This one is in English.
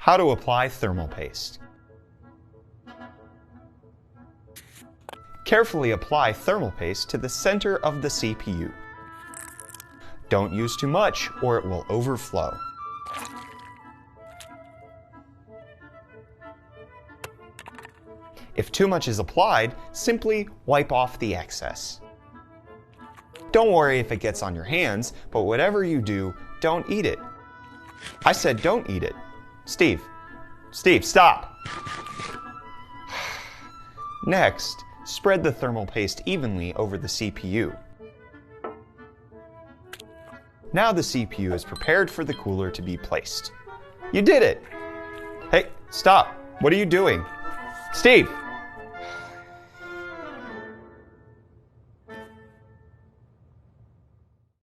How to apply thermal paste. Carefully apply thermal paste to the center of the CPU. Don't use too much or it will overflow. If too much is applied, simply wipe off the excess. Don't worry if it gets on your hands, but whatever you do, don't eat it. I said don't eat it. Steve, stop! Next, spread the thermal paste evenly over the CPU. Now the CPU is prepared for the cooler to be placed. You did it! Hey, stop! What are you doing? Steve!